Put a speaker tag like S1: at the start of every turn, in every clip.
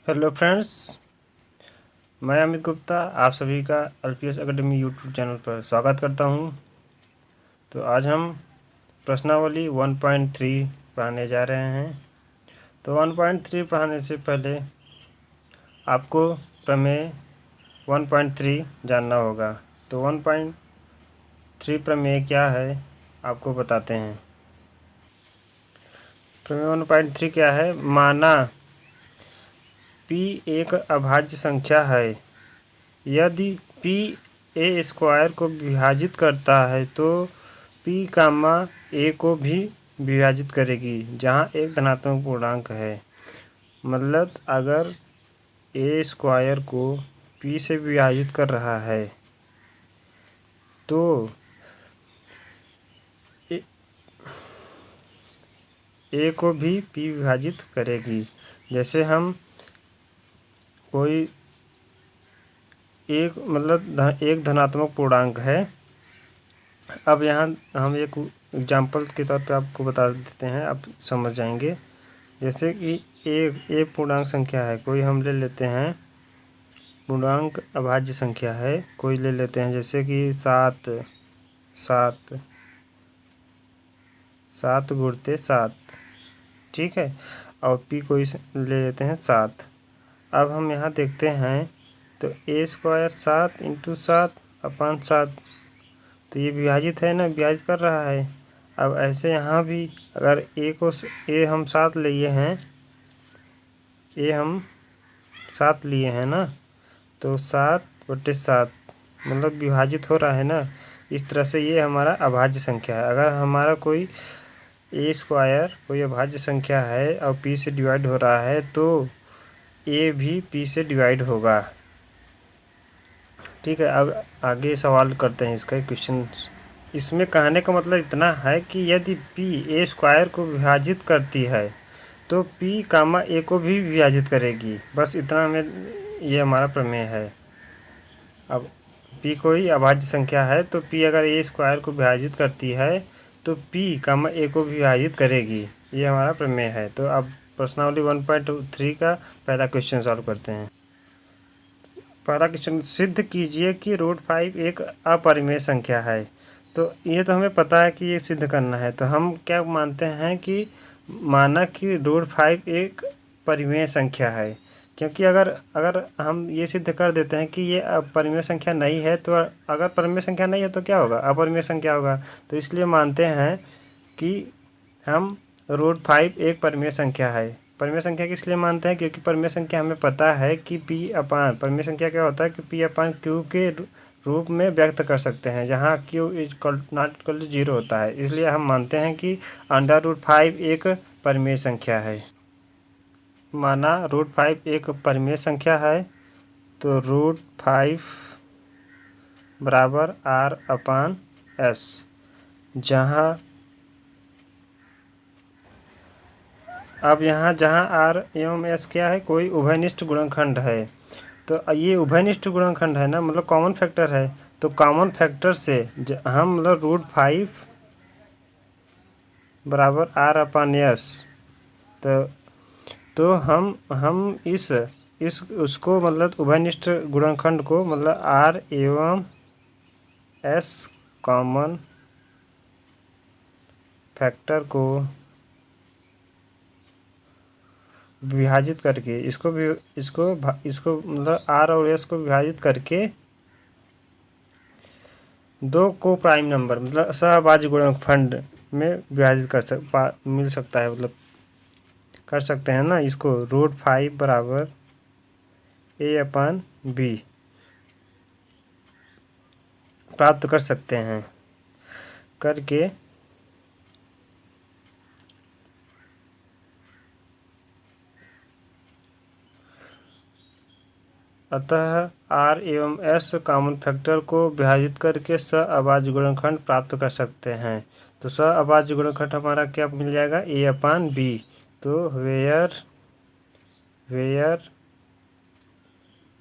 S1: Hello friends, मैं अमित गुप्ता आप सभी का एलपीएस एकेडमी यूट्यूब चैनल पर स्वागत करता हूं। तो आज हम प्रश्नावली 1.3 पढ़ाने जा रहे हैं। तो 1.3 पढ़ाने से पहले आपको प्रमेय 1.3 जानना होगा। तो 1.3 प्रमेय क्या है आपको बताते हैं। प्रमेय 1.3 क्या है? माना p एक अभाज्य संख्या है। यदि p a स्क्वायर को विभाजित करता है तो p कामा a को भी विभाजित करेगी, जहाँ एक धनात्मक पूर्णांक है। मतलब अगर a स्क्वायर को p से विभाजित कर रहा है तो a को भी p विभाजित करेगी। जैसे हम कोई एक धनात्मक पूर्णांक है। अब यहाँ हम एक एग्जाम्पल के तौर पे आपको बता देते हैं, आप समझ जाएंगे। जैसे कि एक पूर्णांक संख्या है, कोई हम ले लेते हैं पूर्णांक अभाज्य संख्या है, कोई ले लेते हैं जैसे कि 7 गुणते 7, ठीक है। और p कोई ले लेते हैं 7। अब हम यहाँ देखते हैं तो a स्क्वायर 7 इंटू 7/7, तो ये विभाजित है ना, विभाजित कर रहा है। अब ऐसे यहाँ भी अगर a हम 7 लिए हैं, ना, तो 7/7 मतलब विभाजित हो रहा है ना। इस तरह से ये हमारा अभाज्य संख्या है। अगर हमारा कोई a स्क्वायर कोई अभाज्य संख्या है और p से डिवाइड हो रहा है तो a भी p से डिवाइड होगा, ठीक है। अब आगे सवाल करते हैं इसका क्वेश्चन। इसमें कहने का मतलब इतना है कि यदि p a स्क्वायर को विभाजित करती है तो p कामा a को भी विभाजित करेगी। बस इतना में ये हमारा प्रमेय है। अब p कोई अभाज्य संख्या है तो p अगर a स्क्वायर को विभाजित करती है तो p कामा a को भी विभाजित करेगी। ये हमारा प्रमेय है। तो अब प्रश्नावली 1.3 का पहला क्वेश्चन सॉल्व करते हैं। पहला क्वेश्चन, सिद्ध कीजिए कि √5 एक अपरिमेय संख्या है। तो ये तो हमें पता है कि ये सिद्ध करना है। तो हम क्या मानते हैं कि माना कि √5 एक परिमेय संख्या है, क्योंकि अगर हम ये सिद्ध कर देते हैं कि ये अपरिमेय संख्या नहीं है, तो अगर परिमेय संख्या नहीं है तो क्या होगा? अपरिमेय संख्या होगा। तो इसलिए मानते हैं कि हम √5 एक परिमेय संख्या है। परिमेय संख्या किस लिए मानते हैं? क्योंकि परिमेय संख्या हमें पता है कि परिमेय संख्या क्या होता है कि p/q के रूप में व्यक्त कर सकते हैं, जहाँ q ≠ 0 होता है। इसलिए हम मानते हैं कि √5 एक परिमेय संख्या है। माना √5 एक परिमेय संख्या है तो √5 बराबर r/s, जहाँ अब यहाँ जहाँ r एवं s क्या है? कोई उभयनिष्ठ गुणनखंड है। तो ये उभयनिष्ठ गुणनखंड है ना, मतलब कॉमन फैक्टर है। तो कॉमन फैक्टर से हम मतलब √5 बराबर r/s, तो हम इस उसको मतलब उभयनिष्ठ गुणनखंड को मतलब r एवं s कॉमन फैक्टर को विभाजित करके इसको मतलब r और s को विभाजित करके दो को प्राइम नंबर मतलब सहभाज्य गुणनखंड में विभाजित मिल सकता है, मतलब कर सकते हैं ना। इसको √5 बराबर a/b प्राप्त कर सकते हैं करके अतः r एवं s कॉमन फैक्टर को विभाजित करके सहअभाज्य गुणनखंड प्राप्त कर सकते हैं। तो सहअभाज्य गुणनखंड हमारा क्या मिल जाएगा? a/b। तो वेयर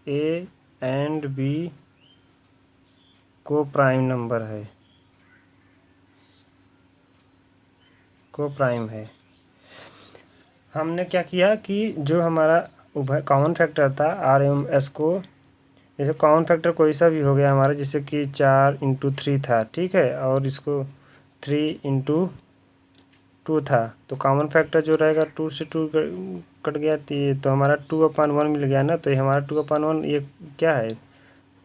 S1: a एंड b को प्राइम नंबर है, को प्राइम है। हमने क्या किया कि जो हमारा उभय कॉमन फैक्टर था आर एवं एस को, जैसे कॉमन फैक्टर कोई सा भी हो गया हमारा, जैसे कि 4×3 था, ठीक है, और इसको 3×2 था, तो कॉमन फैक्टर जो रहेगा 2 से 2 कट गया, तो हमारा 2/1 मिल गया ना। तो ये हमारा 2/1 ये क्या है,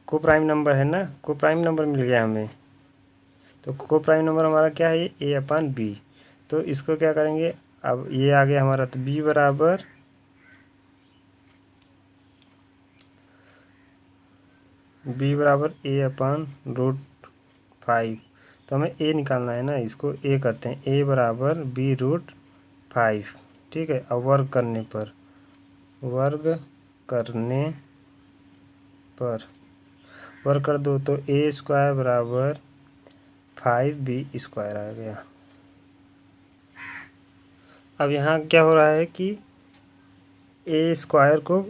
S1: को प्राइम नंबर है ना, को प्राइम नंबर मिल गया हमें। तो को प्राइम नंबर हमारा क्या है, ये A/B। तो इसको क्या करेंगे, अब ये आ गया हमारा, तो B बराबर A/√5। तो हमें A निकालना है ना, इसको A करते हैं, A बराबर B√5, ठीक है। अब वर्ग करने पर वर्ग कर दो तो A² बराबर 5B² आ गया। अब यहाँ क्या हो रहा है कि A² को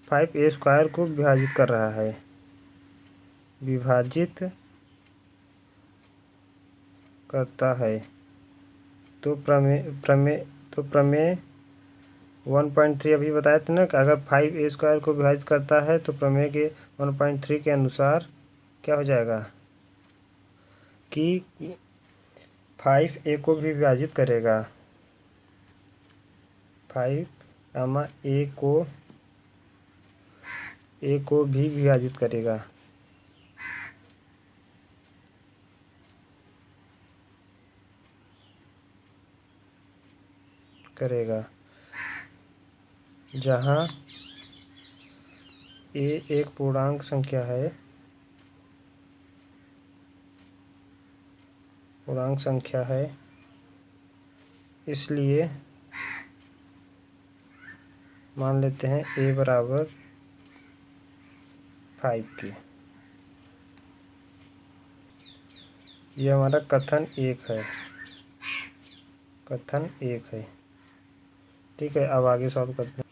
S1: 5A² को विभाजित कर रहा है, विभाजित करता है। तो प्रमेय 1.3 अभी बताए थे ना कि अगर 5A² को विभाजित करता है तो प्रमेय के 1.3 के अनुसार क्या हो जाएगा कि 5A को भी विभाजित करेगा, 5A को भी विभाजित करेगा। जहाँ A एक पूर्णांक संख्या है, इसलिए मान लेते हैं A बराबर 5 के। ये हमारा कथन 1 है, ठीक है। अब आगे सॉल्व करते हैं।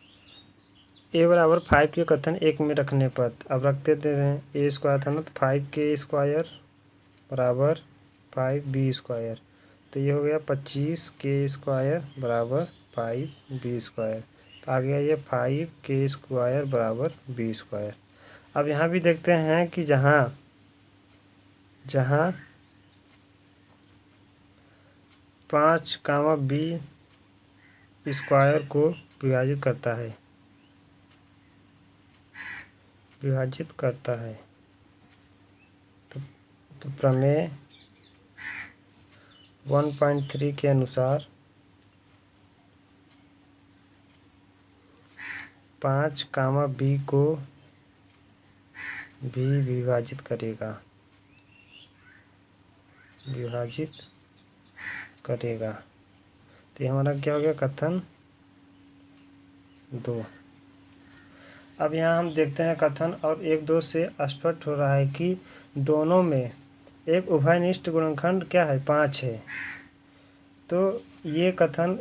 S1: A बराबर 5 के कथन 1 में रखने पर, अब रखते देते हैं A² था ना, तो 5K² बराबर 5B², तो ये हो गया 25K² बराबर 5B²। तो आ गया ये 5K² बराबर B²। अब यहाँ भी देखते हैं कि जहाँ 5B² को विभाजित करता है, तो प्रमेय 1.3 के अनुसार 5B को भी विभाजित करेगा। तो ये हमारा क्या हो गया, कथन 2। अब यहाँ हम देखते हैं कथन और 1-2 से स्पष्ट हो रहा है कि दोनों में एक उभयनिष्ठ गुणनखंड क्या है, 5 है। तो ये कथन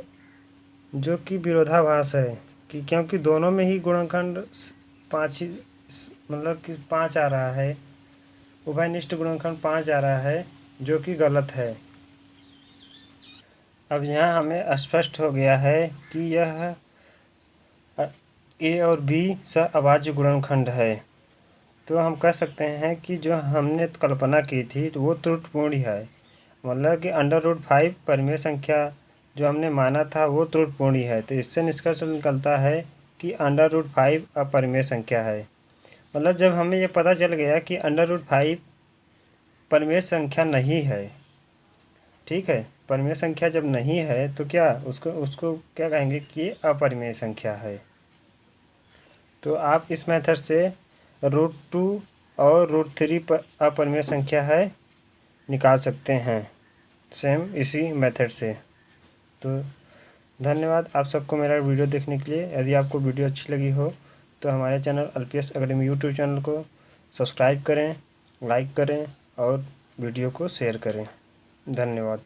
S1: जो कि विरोधाभास है कि क्योंकि दोनों में ही गुणनखंड 5 ही, मतलब कि 5 आ रहा है, उभयनिष्ठ गुणनखंड 5 आ रहा है, जो कि गलत है। अब यहाँ हमें स्पष्ट हो गया है कि यह A और B सहअभाज्य गुणनखंड है। तो हम कह सकते हैं कि जो हमने कल्पना की थी तो वो त्रुटिपूर्ण है, मतलब कि √5 परिमेय संख्या जो हमने माना था वो त्रुटिपूर्ण है। तो इससे निष्कर्ष निकलता है कि √5 अपरिमेय संख्या है। मतलब जब हमें ये पता चल गया कि √5 परिमेय संख्या नहीं है, ठीक है, परिमेय संख्या जब नहीं है तो क्या उसको क्या कहेंगे कि अपरिमेय संख्या है। तो आप इस मेथड से √2 और √3 पर अपरिमेय संख्या है निकाल सकते हैं, सेम इसी मेथड से। तो धन्यवाद आप सबको मेरा वीडियो देखने के लिए। यदि आपको वीडियो अच्छी लगी हो तो हमारे channel LPS academy YouTube channel को सब्सक्राइब करें, लाइक करें और वीडियो को शेयर करें। धन्यवाद।